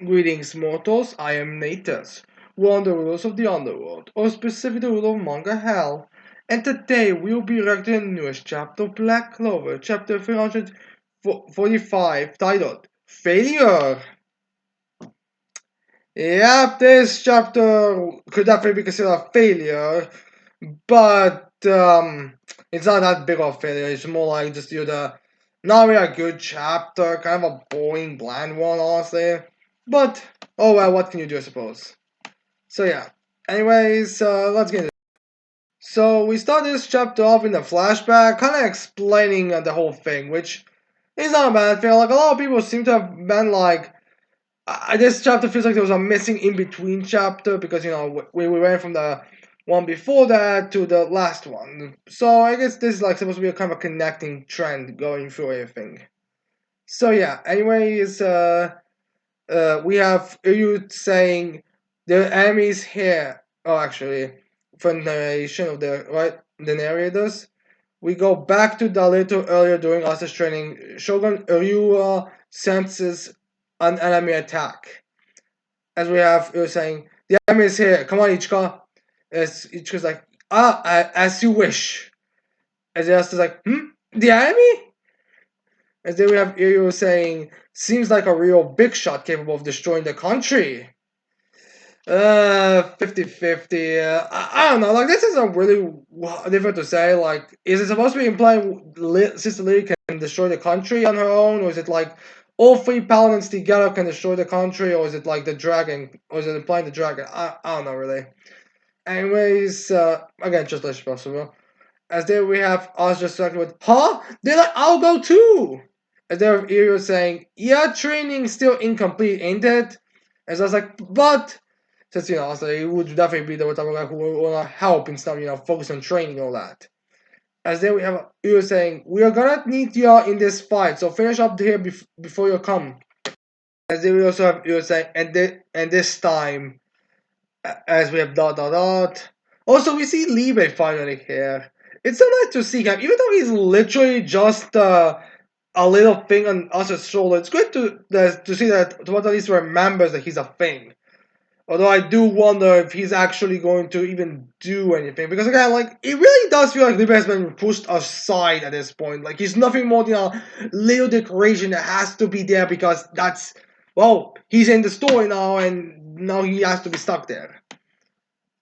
Greetings, mortals. I am Natus, wanderers of the underworld, or specifically the rule of manga hell. And today we will be reacting to the newest chapter of Black Clover, chapter 345, titled Failure. Yep, this chapter could definitely be considered a failure, but it's not that big of a failure. It's more like just not really a good chapter, kind of a boring, bland one, honestly. But oh well, what can you do, I suppose? So yeah. Anyways, let's get into it. So we start this chapter off in a flashback, kind of explaining the whole thing, which is not a bad thing. Like a lot of people seem to have been like, this chapter feels like there was a missing in between chapter because we went from the one before that to the last one. So I guess this is like supposed to be a kind of a connecting trend going through everything. So yeah. Anyways, we have you saying the enemies here. Oh, actually, for narration of the narrators, we go back to the little earlier during Asa's training. Shogun Ryua senses an enemy attack. As we have you saying, the enemy is here. Come on, Ichika. As Ichika's like, as you wish. As Asa's like, the enemy? As then we have Iryu saying, seems like a real big shot capable of destroying the country. 50-50. I don't know. Like, this is a really difficult to say. Like, is it supposed to be implying Sister Lily can destroy the country on her own? Or is it like all three paladins together can destroy the country? Or is it like the dragon? Or is it implying the dragon? I don't know, really. Anyways, again, just as possible. As there we have us just talking with, huh? They're like, I'll go too! As there have Iryu saying, yeah, training's still incomplete, ain't it? As I was like, but since also it would definitely be the type of guy who would wanna help instead of focus on training and all that. As then we have Iryu saying, we are gonna need you in this fight, so finish up here before you come. As then we also have Iryu saying, and this time, as we have dot dot dot. Also, we see Libe finally here. It's so nice to see him, even though he's literally just a little thing on Usher's shoulder. It's great to see that Tomato at least remembers that he's a thing. Although I do wonder if he's actually going to even do anything. Because again, like, it really does feel like Libe has been pushed aside at this point. Like, he's nothing more than a little decoration that has to be there because that's, well, he's in the story now and now he has to be stuck there.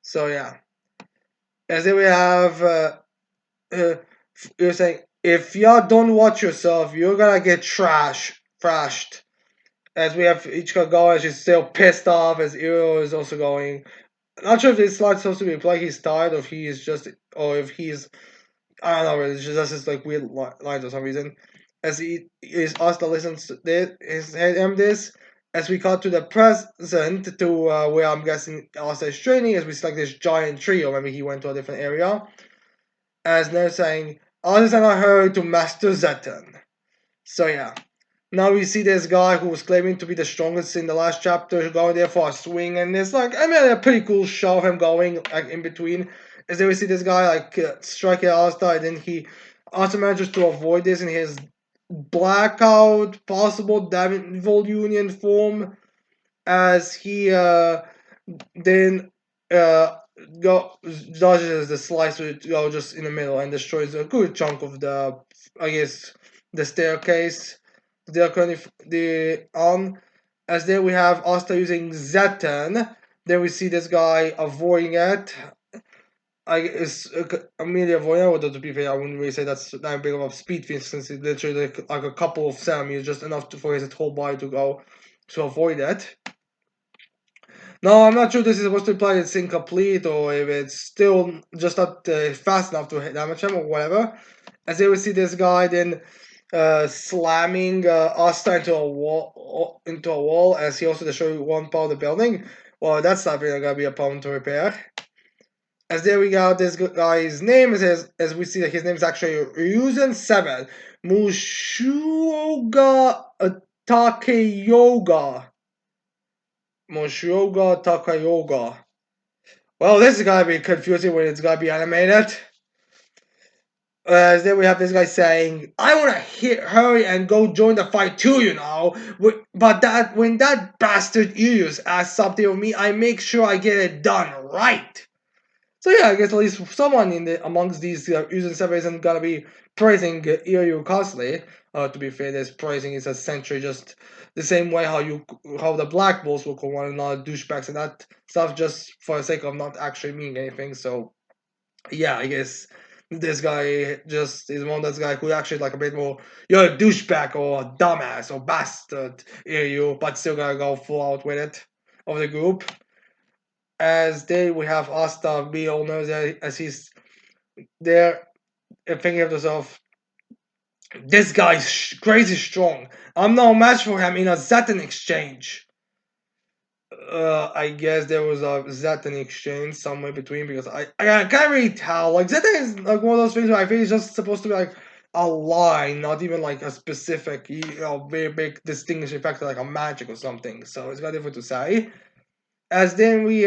So yeah. As then we have, you're saying, if y'all don't watch yourself, you're gonna get thrashed. As we have Ichika going, she's still pissed off, as Iro is also going. Not sure if this slide's supposed to be like he's tired, or if he is just, or if he's, I don't know, it's just like weird lines for some reason. As he is asked to listen to this, as we cut to the present, to where I'm guessing Asta is training, as we see like this giant tree, or maybe he went to a different area. As they're saying, others are not hurried to Master Zetan. So yeah. Now we see this guy who was claiming to be the strongest in the last chapter going there for a swing, and it's like, I mean, a pretty cool shot of him going like in between. As then we see this guy like strike at Asta, and then he also manages to avoid this in his blackout possible Devil Union form, as he then uh, go dodges the slice to go just in the middle and destroys a good chunk of the, I guess, the staircase they are currently the on. As then we have Asta using Zetan. Then we see this guy avoiding it. I guess immediately avoiding it. Although to be fair, I wouldn't really say that's that big of a speed feat since it's literally like a couple of centimeters, just enough for his whole body to go to avoid it. No, I'm not sure this is supposed to imply it's incomplete or if it's still just not fast enough to hit damage him or whatever. As they would see this guy then slamming Asta into a wall as he also destroyed one part of the building. Well, that's not really gonna be a problem to repair. As there we go, this guy's name is as we see that his name is actually Ryuzen 7 Mushuoga Takeyoga. Moshoga Takayoga. Well, this is gonna be confusing when it's gonna be animated. Then we have this guy saying, "I want to hurry and go join the fight too, you know. But that when that bastard Urius asks something of me, I make sure I get it done right." So yeah, I guess at least someone in the amongst these using server isn't gonna be praising Iryu constantly. To be fair, this praising is essentially just the same way how the Black Bulls will call one another douchebags and that stuff just for the sake of not actually meaning anything. So yeah, I guess this guy just is one of those guys who actually like a bit more you're a douchebag or a dumbass or bastard Iryu, but still gotta go full out with it of the group. As they we have Asta, we all know that as he's there thinking of himself, this guy's crazy strong. I'm no match for him in a Zetan exchange. I guess there was a Zetan exchange somewhere between because I can't really tell. Like Zetan is like one of those things where I think it's just supposed to be like a line, not even like a specific, very big distinguishing factor like a magic or something. So it's kind of difficult to say. As then we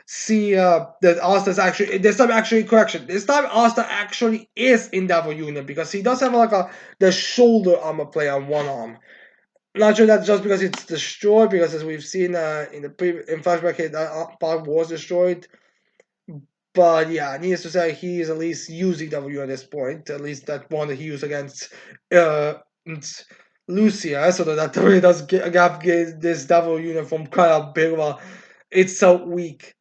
see that Asta's actually this time actually correction. This time Asta actually is in Devil Unit because he does have like a the shoulder armor play on one arm. Not sure that's just because it's destroyed because as we've seen in the in flashback that part was destroyed. But yeah, needless to say, he is at least using W at this point. At least that one that he used against uh, Lucia, so that really does get this devil uniform kind of big of a. It's so weak.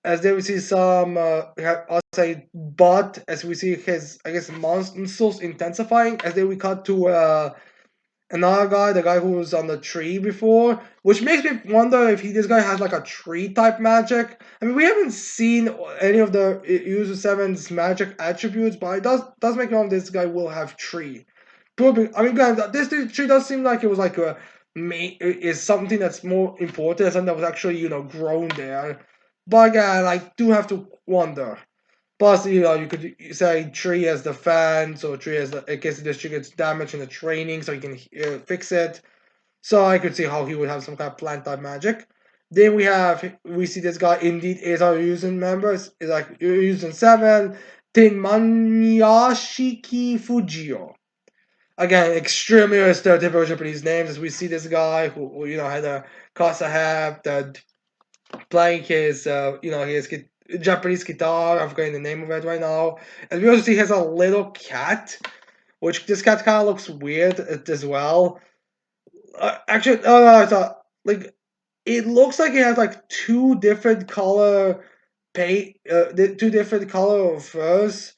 As there we see some, I'll say, but as we see his, I guess, monsters intensifying. As then we cut to another guy, the guy who was on the tree before, which makes me wonder if this guy has like a tree type magic. I mean, we haven't seen any of the User Seven's magic attributes, but it does make me wonder if this guy will have tree. Probably, I mean, this tree does seem like it was like a is something that's more important, something that was actually grown there. But again, I do have to wonder. Plus, you could say tree as the fence or tree as the, in case the tree gets damaged in the training, so you can fix it. So I could see how he would have some kind of plant type magic. Then we see this guy indeed is our using members. Is like using 7 Tenmanyashiki Fujio. Again, extremely stereotypical Japanese names. As we see this guy who had a Casa hat that playing his his Japanese guitar. I'm forgetting the name of it right now. And we also see he has a little cat, which this cat kind of looks weird as well. Actually, oh no, it's like it looks like it has like two different color paint, two different color of furs.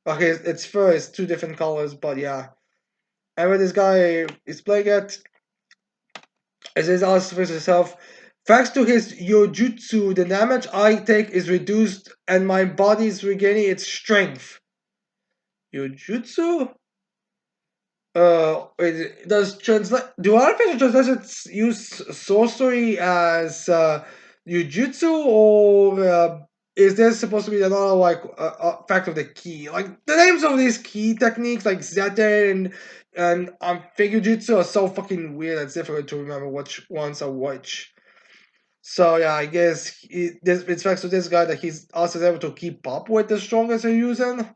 Okay, its fur is two different colors, but yeah. And when this guy is playing it, it says also for himself, thanks to his yojutsu, the damage I take is reduced and my body is regaining its strength. Yojutsu? It does translate. Do artificial translations use sorcery as yojutsu, or is there supposed to be another like fact of the key? Like the names of these key techniques, like zete and figujutsu, are so fucking weird. It's difficult to remember which ones are which. So yeah, I guess it's thanks to this guy that he's also able to keep up with the strongest they're using.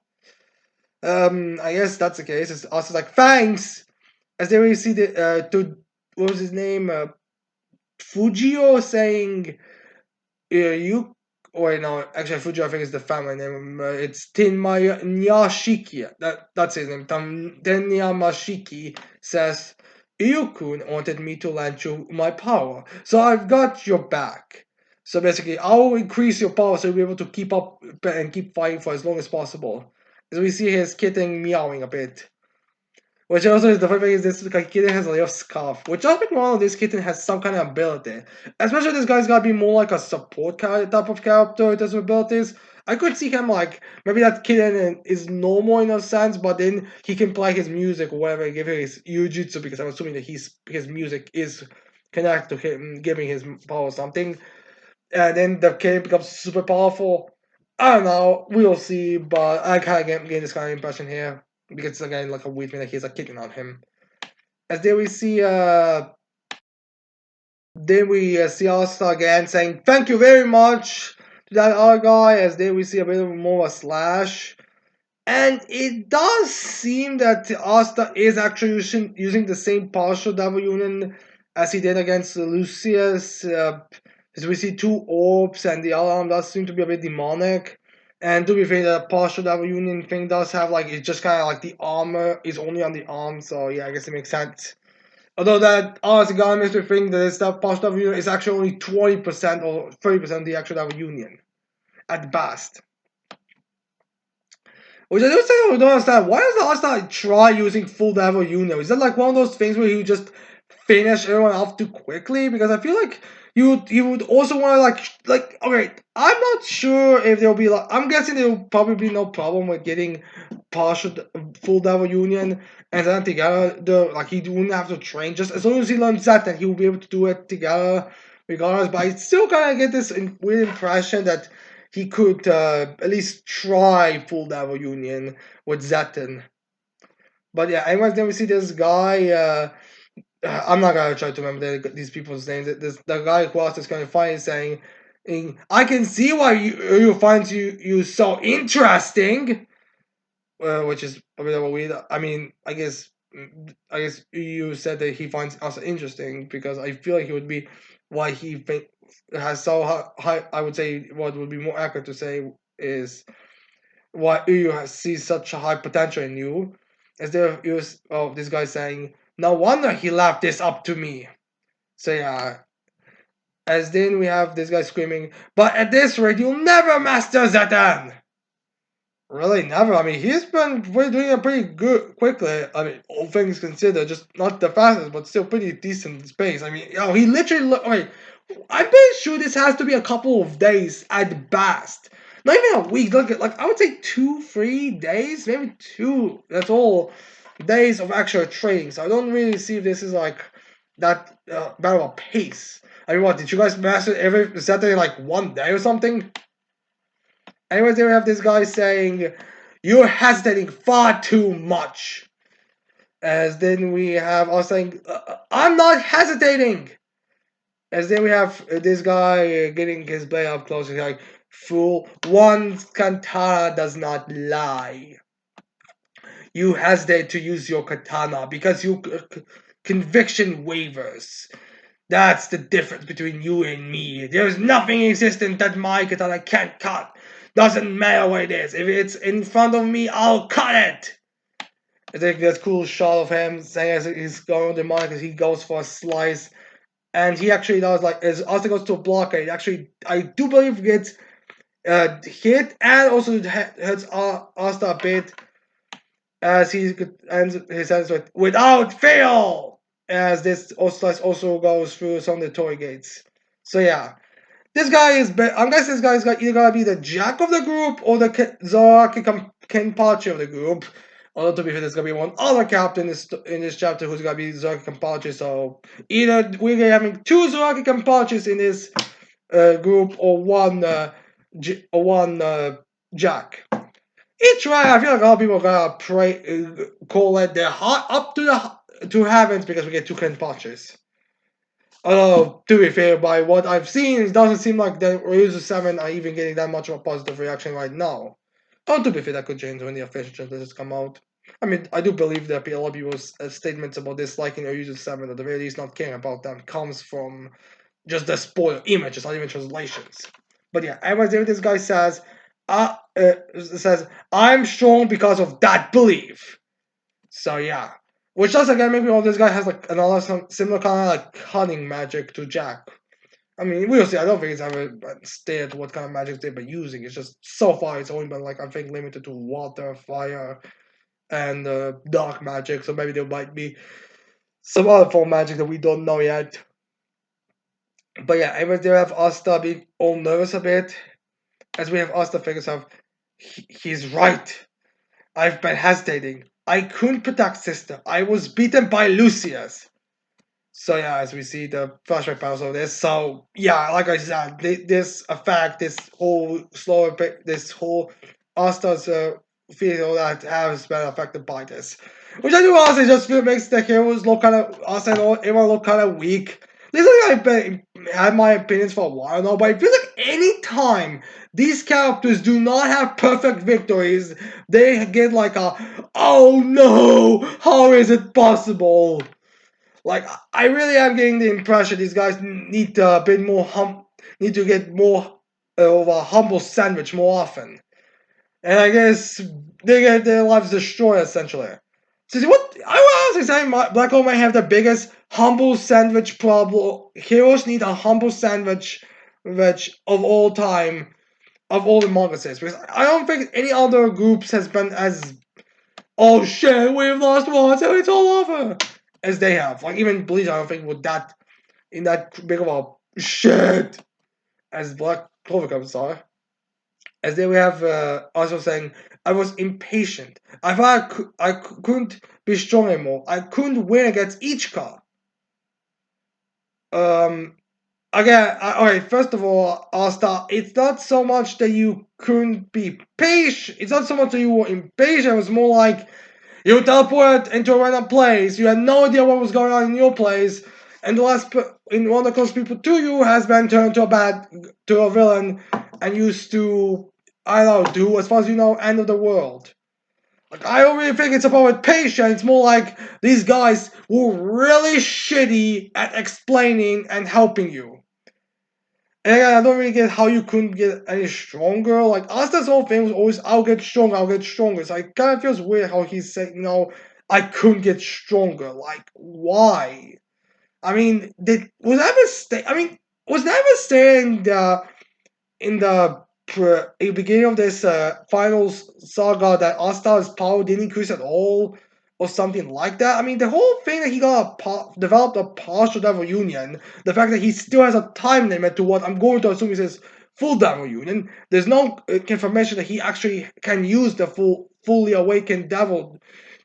I guess that's the case. It's also like thanks, as they really see the to what was his name, Fujio saying, you or no, actually Fujio I think is the family name. It's Tenmaya Nyashiki. That's his name. Tenyamashiki says, Ryukun wanted me to lend you my power, so I've got your back. So basically, I'll increase your power so you'll be able to keep up and keep fighting for as long as possible. As we see his kitten meowing a bit. Which also is the funny thing is this like, kitten has a little scarf, which I think one of this kitten has some kind of ability. Especially this guy's gotta be more like a support type of character with his abilities. I could see him like maybe that kitten is normal in a sense, but then he can play his music or whatever, give him his jujutsu because I'm assuming that his music is connected to him giving his power or something. And then the kitten becomes super powerful. I don't know. We'll see, but I kind of get this kind of impression here because again, like a weird thing that he's like kicking on him. As then we see Asta again saying thank you very much to that other guy. As then we see a bit of more of a slash. And it does seem that Asta is actually using the same partial double union as he did against Lucius. As we see two orbs, and the other arm does seem to be a bit demonic. And to be fair, the partial double union thing does have like it's just kind of like the armor is only on the arm, so yeah, I guess it makes sense. Although that honestly got makes me think that this stuff partial double union is actually only 20% or 30% of the actual double union at best. Which I do say I don't understand. Why does the Arsenal try using full level Union? Is that like one of those things where you just finish everyone off too quickly? Because I feel like you would also want to like okay, I'm not sure if there'll be like I'm guessing there'll probably be no problem with getting partial full level Union and then together the like he wouldn't have to train just as long as he learns that then he will be able to do it together regardless. But I still kind of get this weird impression that he could at least try full level union with Zetten. But yeah, anyways, then we see this guy. I'm not gonna try to remember these people's names. The guy who asked this kind of funny saying, "I can see why you find you so interesting," which is a bit of a weird. I mean, I guess you said that he finds us interesting because I feel like it would be why he has so high. I would say what would be more accurate to say is why you see such a high potential in you. As there is this guy saying, "No wonder he left this up to me." So yeah, as then we have this guy screaming, "But at this rate, you'll never master Zatan." Really, never. I mean, he's been doing it pretty good quickly. I mean, all things considered, just not the fastest, but still pretty decent space. I mean, he literally. Wait, I'm pretty sure this has to be a couple of days at best. Not even a week. Look, like I would say 2, 3 days, maybe two. That's all days of actual training. So I don't really see if this is like that bad of a pace. I mean, what did you guys master every Saturday like one day or something? Anyways, there we have this guy saying, "You're hesitating far too much." As then we have us saying, "I'm not hesitating." As then we have this guy getting his blade up close. He's like, "Fool, one's katana does not lie. You hesitate to use your katana because your conviction wavers. That's the difference between you and me. There's nothing existent that my katana can't cut. Doesn't matter what it is. If it's in front of me, I'll cut it." I think that's cool shot of him saying as he's going to the mic as he goes for a slice. And he actually does like as Asta goes to a blockade. Actually, I do believe gets hit and also hits Asta a bit as he ends his sentence with "without fail," as this also goes through some of the toy gates. So yeah, this guy is. I'm guessing this guy's either gonna be the Jack of the group or the Zoraki Kenpachi of the group. Although to be fair, there's gonna be one other captain in this chapter who's gonna be Zoraki Kenpachi. So either we're having two Zoraki Kenpachis in this group or one Jack. Each way, I feel like a lot of people are gonna pray, call it the hot up to the to heavens because we get two Kenpachis. Although, to be fair, by what I've seen, it doesn't seem like the Ryuzu 7 are even getting that much of a positive reaction right now. Oh, to be fair, that could change when the official translations come out. I mean, I do believe that a lot of people's statements about disliking Ryuzu 7, or the very least not caring about them, comes from just the spoiled images, not even translations. But yeah, anyways, there this guy says, "I'm strong because of that belief." So yeah, which does again make me this guy has like another similar kind of like cunning magic to Jack. I mean, we'll see. I don't think it's ever stated what kind of magic they've been using. It's just so far it's only been like I think limited to water, fire, and dark magic. So maybe there might be some other form of magic that we don't know yet. But yeah, anyways, there have Asta being all nervous a bit, as we have Asta figures out he's right. I've been hesitating. I couldn't protect sister. I was beaten by Lucius. So yeah, as we see the flashback panels of this. So yeah, like I said, this effect, this whole slower, this whole Asta's feel that has been affected by this, which I do honestly just feel makes the heroes look kind of Asta and everyone look kind of weak. this is like had my opinions for a while now, but I feel like any time these characters do not have perfect victories, they get like a oh no, how is it possible? Like I really am getting the impression these guys need a bit more need to get more of a humble sandwich more often, and I guess they get their lives destroyed essentially. So see what I was honestly saying, Black Clover might have the biggest humble sandwich problem. Heroes need a humble sandwich, which of all time of all the manga series, because I don't think any other groups has been as oh shit we've lost one so it's all over as they have. Like even Bleach, I don't think would that in that big of a shit as Black Clover comes. Sorry. As they have also saying, I was impatient. I thought couldn't be strong anymore. I couldn't win against each car. Um, Again, alright, first of all, I'll start. It's not so much that you couldn't be patient. It's not so much that you were impatient. It was more like you teleported into a random place. You had no idea what was going on in your place. And the last, in one of the closest people to you has been turned to a villain, and used to, I don't know, do as far as you know, end of the world. Like I don't really think it's about with patience. It's more like these guys were really shitty at explaining and helping you. And again, I don't really get how you couldn't get any stronger. Like Asta's whole thing was always, "I'll get stronger, I'll get stronger." So it kind of feels weird how he's saying, I couldn't get stronger." Like, why? I mean, was never saying in the beginning of this final saga that Asta's power didn't increase at all or something like that. I mean, the whole thing that he got developed a partial devil union, the fact that he still has a time limit to what I'm going to assume is his full devil union. There's no confirmation that he actually can use the fully awakened devil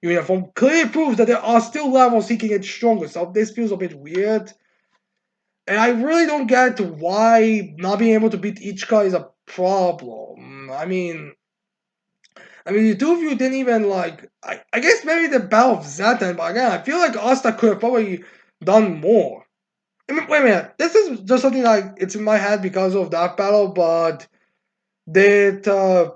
union form. Clearly proves that there are still levels he can get stronger. So this feels a bit weird. And I really don't get why not being able to beat each guy is a problem. I mean, the two of you didn't even like. I guess maybe the Battle of Zatan, but again, I feel like Asta could have probably done more. I mean, wait a minute. This is just something like it's in my head because of that battle, but did does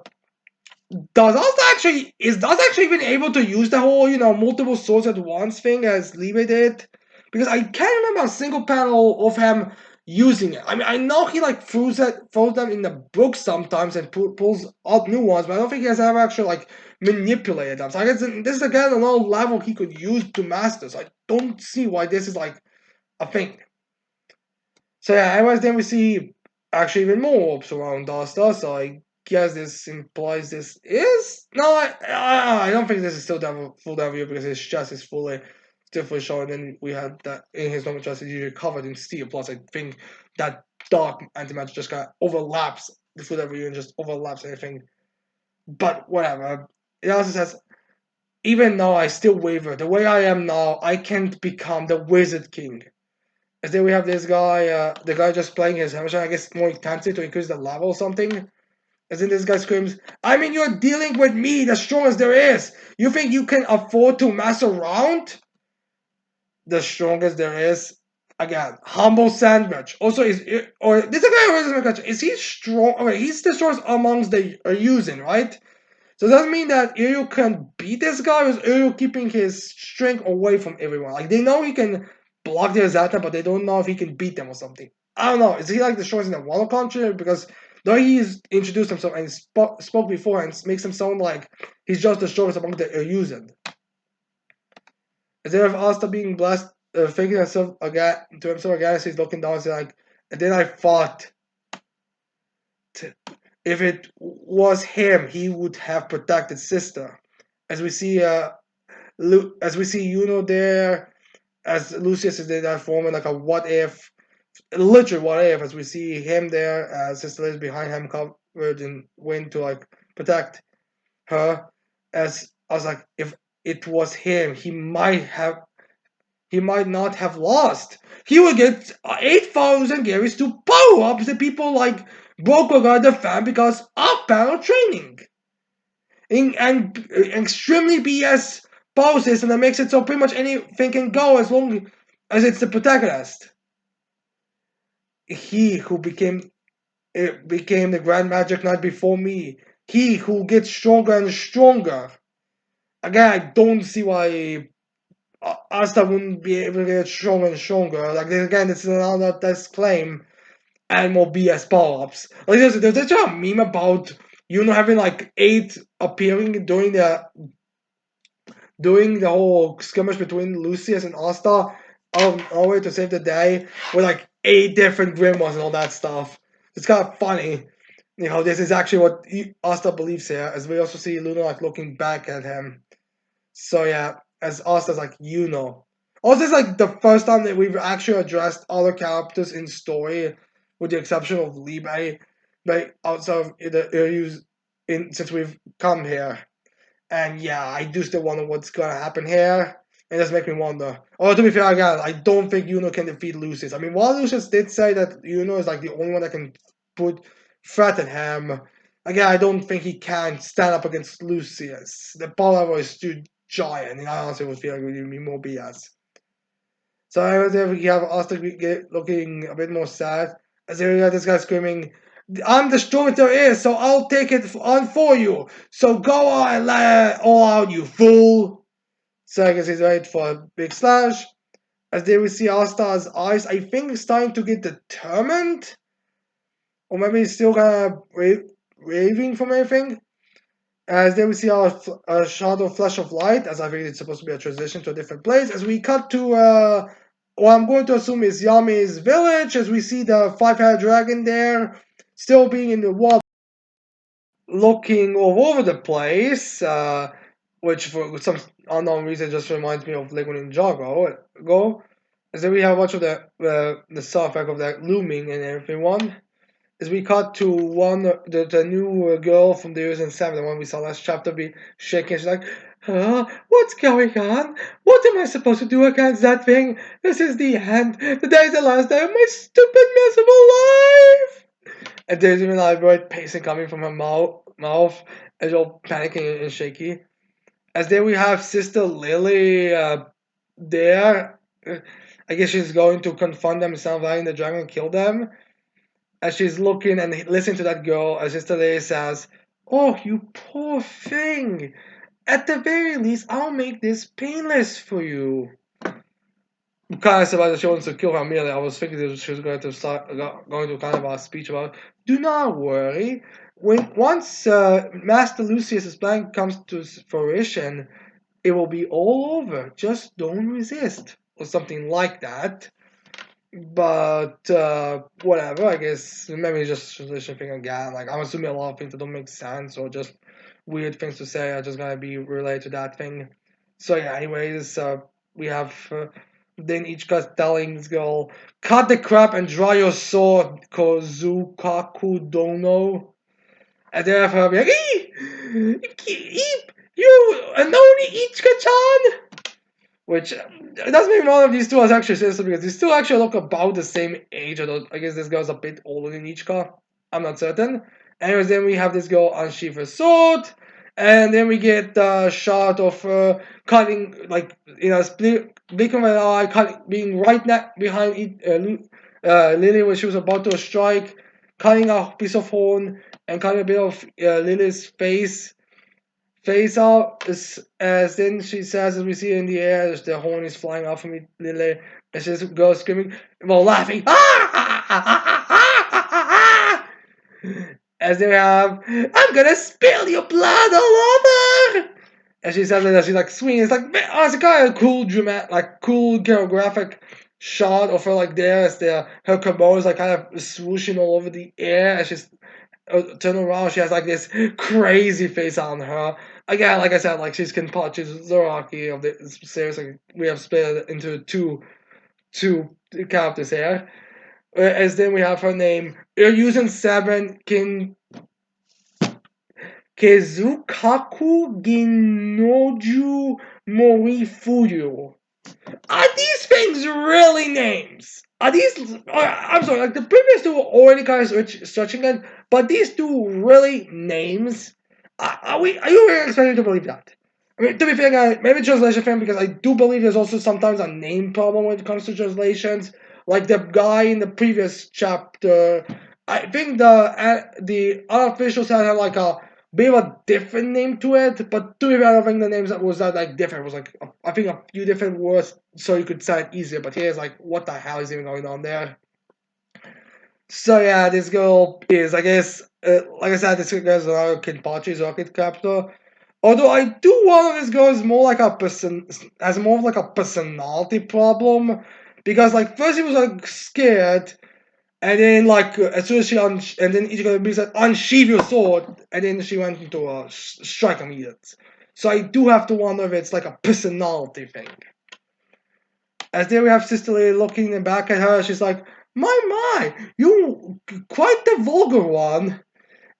Asta actually is Does actually even able to use the whole multiple swords at once thing as Libe did? Because I can't remember a single panel of him using it. I mean, I know he like throws them in the book sometimes and pulls out new ones, but I don't think he has ever actually like manipulated them. So I guess this is again another level he could use to master. So I don't see why this is like a thing. So yeah, anyways, then we see actually even more orbs around Asta. So I guess this implies this is no. I don't think this is still full W because his chest is still fully shown. And we had that in his normal chest is usually covered in steel. Plus, I think that dark antimatter just kind of overlaps the full W and just overlaps everything. But whatever. It also says, even now I still waver. The way I am now, I can't become the Wizard King. And then we have this guy, the guy just playing his hammer, I guess more intensely to increase the level or something. And then this guy screams, I mean, you're dealing with me, the strongest there is. You think you can afford to mess around? The strongest there is. Again, humble sandwich. Also, or this guy who is my question. Is he strong? Okay, he's the strongest amongst the using, right? So does that mean that Iryu can beat this guy, or is Iryu keeping his strength away from everyone? Like, they know he can block their Zata, but they don't know if he can beat them or something. I don't know. Is he like the strongest in the Wano country? Because though he's introduced himself and spoke before and makes him sound like he's just the strongest among the Iryuzen. Instead of Asta being blessed, thinking himself again to himself again as he's looking down, he's like, and then I thought, if it was him, he would have protected sister. As we see, Yuno there, as Lucius is in that form, like a what if, literally what if, as we see him there, as sister is behind him, covered in wind to like protect her. As I was like, if it was him, he might not have lost. He would get 8,000 Garys to power up the people like Bokuga the fan because of panel training. And extremely BS power system that makes it so pretty much anything can go as long as it's the protagonist. he who became the Grand Magic Knight before me. He who gets stronger and stronger. Again, I don't see why Asta wouldn't be able to get stronger and stronger. Like again, this is another test claim and more BS power-ups. Like there's actually a meme about having like 8 appearing during the whole skirmish between Lucius and Asta all the way to save the day with like 8 different grimoires and all that stuff. It's kind of funny. This is actually what Asta believes here, as we also see Luna like looking back at him. So yeah, as Asta's like, Also, it's like the first time that we've actually addressed other characters in story, with the exception of Libe, but outside of since we've come here. And yeah, I do still wonder what's gonna happen here. It does make me wonder. Oh, to be fair, again, I don't think can defeat Lucius. I mean, while Lucius did say that is like the only one that can threaten him, again, I don't think he can stand up against Lucius. The power level is too giant, and I honestly would feel like it would be more BS. So there we have Asta looking a bit more sad. As we got this guy screaming, I'm the strongest there is, so I'll take it on for you. So go on and let it all out, you fool. So I guess he's ready for a big slash. As there we see Asta's eyes, I think he's starting to get determined. Or maybe he's still kind of raving from anything. As then we see a shadow flash of light, as I think it's supposed to be a transition to a different place. As we cut to what I'm going to assume is Yami's village, as we see the 5-headed dragon there, still being in the water, looking all over the place, which for some unknown reason just reminds me of Lego Ninjago. As then we have much of the sound effect of that looming and everyone. As we cut to the new girl from the years 7, the one we saw last chapter, be shaking. She's like, what's going on? What am I supposed to do against that thing? This is the end. The day is the last day of my stupid, miserable life. And there's even a bright pacing coming from her mouth, as all panicking and shaky. As there we have Sister Lily there. I guess she's going to confront them, sound like the dragon and kill them. As she's looking and listening to that girl, as Sister Lily says, oh, you poor thing. At the very least, I'll make this painless for you. I'm kind of surprised that she wants to kill her immediately. I was thinking that she was going to kind of a speech about, do not worry. Once Master Lucius's plan comes to fruition, it will be all over. Just don't resist. Or something like that. But whatever, I guess maybe just translation thing again. Like I'm assuming a lot of things that don't make sense or just weird things to say are just gonna be related to that thing. So yeah, anyways, we have then each guy's telling this girl, cut the crap and draw your sword, Kozukaku Dono. And then have her be like, you Anoni Ichika-chan! Which doesn't mean one of these two is actually sisters because they still actually look about the same age. Although I guess this girl's a bit older than Ichika. I'm not certain. Anyways, then we have this girl unsheath her sword, and then we get a shot of cutting, like in a blink of an eye, being right behind Lily when she was about to strike, cutting a piece of horn and cutting a bit of Lily's face out as then she says, as we see in the air, as the horn is flying out from Lily, and she's girl screaming while laughing. As they have, I'm gonna spill your blood all over. And she says that she's like swinging. It's like it's a kind of cool dramatic, like cool choreographic shot of her like there as her kimono is like kind of swooshing all over the air as she's turn around. She has like this crazy face on her. Again, like I said, like she's Zoraki of the series. Like we have split it into two characters here. As then we have her name. You're using 7 Kezukaku Ginoju Morifuyu. Are these things really names? Are these? I'm sorry, like the previous two were already kind of stretching it, but these two really names? Are you really expecting to believe that? I mean, to be fair, guys, maybe translation fan because I do believe there's also sometimes a name problem when it comes to translations. like the guy in the previous chapter. I think the unofficial side had like a bit of a different name to it, but to be fair, I don't think the names that was that like different. It was like I think a few different words so you could say it easier. But here's like, what the hell is even going on there? So yeah, this girl is, I guess, like I said, this girl is another Kenpachi's rocket captor. Although I do wonder if this girl is more like a person, has more of like a personality problem, because like first she was like scared, and then like as soon as and then Ichigo be like unsheath your sword, and then she went into a strike immediate. So I do have to wonder if it's like a personality thing. As there we have Sister Lily looking back at her, she's like, my, you quite the vulgar one.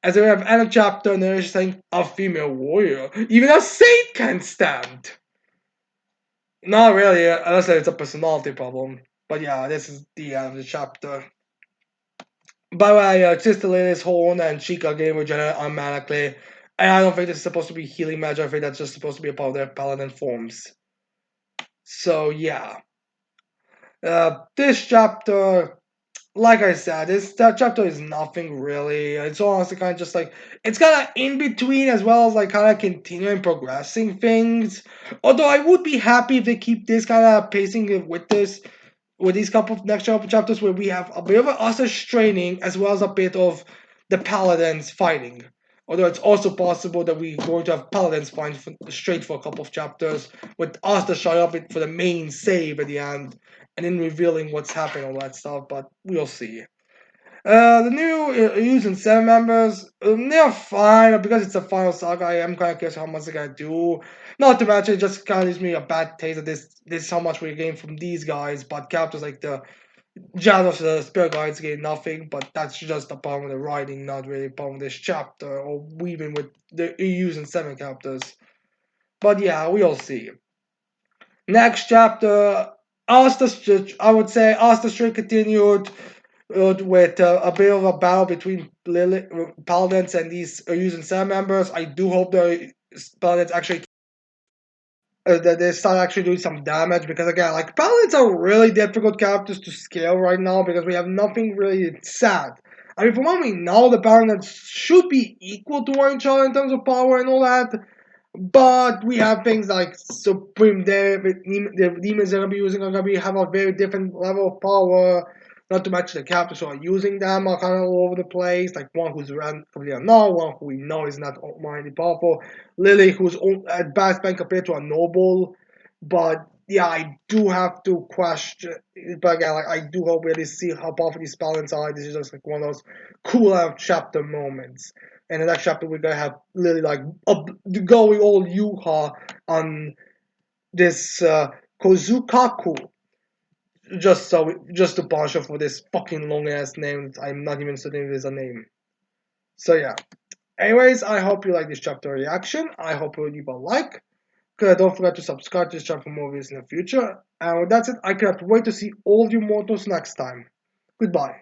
As we have Anna chapter and she's saying, a female warrior, even a saint can stand. Not really, unless it's a personality problem. But yeah, this is the end of the chapter. By the way, Sister Lily's horn and Chica getting regenerate automatically. And I don't think this is supposed to be healing magic, I think that's just supposed to be a part of their paladin forms. So yeah. This chapter, like I said, this that chapter is nothing really. It's honestly kind of just like it's kind of in between as well as like kind of continuing progressing things. Although I would be happy if they keep this kind of pacing with this with these couple of next couple chapters where we have a bit of us training as well as a bit of the paladins fighting. Although it's also possible that we're going to have paladins fight straight for a couple of chapters with us showing up for the main save at the end and then revealing what's happening, all that stuff. But we'll see. The new using 7 members, they're fine because it's a final saga. I am kind of curious how much they're gonna do. Not to mention, it just kind of leaves me a bad taste of this. This is how much we're getting from these guys, but characters like the Janos, the Spirit Guides, get nothing. But that's just the problem with the writing, not really a problem with this chapter or weaving with the using 7 characters. But yeah, we'll see. Next chapter, I would say Asta Street continued with a bit of a battle between paladins and these using 7 members. I do hope the paladins actually that they start actually doing some damage because again, like paladins are really difficult characters to scale right now because we have nothing really sad. I mean, from what we know, the paladins should be equal to one another in terms of power and all that. But we have things like Supreme David, the demons they're gonna be using are gonna have a very different level of power. Not to mention the characters who are using them are kind of all over the place. Like one who's completely unknown, one who we know is not mighty powerful. Lily, who's at best been compared to a noble. But yeah, I do have to question. But again, like I do hope we at least see how powerful these balance are. This is just like one of those cool out of chapter moments. And the next chapter we're gonna have Lily like going all Yuha on this Kozukaku just to punish her for this fucking long ass name. I'm not even certain if it's a name. So yeah. Anyways, I hope you like this chapter reaction. I hope you leave a like. Don't forget to subscribe to this channel for more videos in the future. And with that said, I cannot wait to see all of you mortals next time. Goodbye.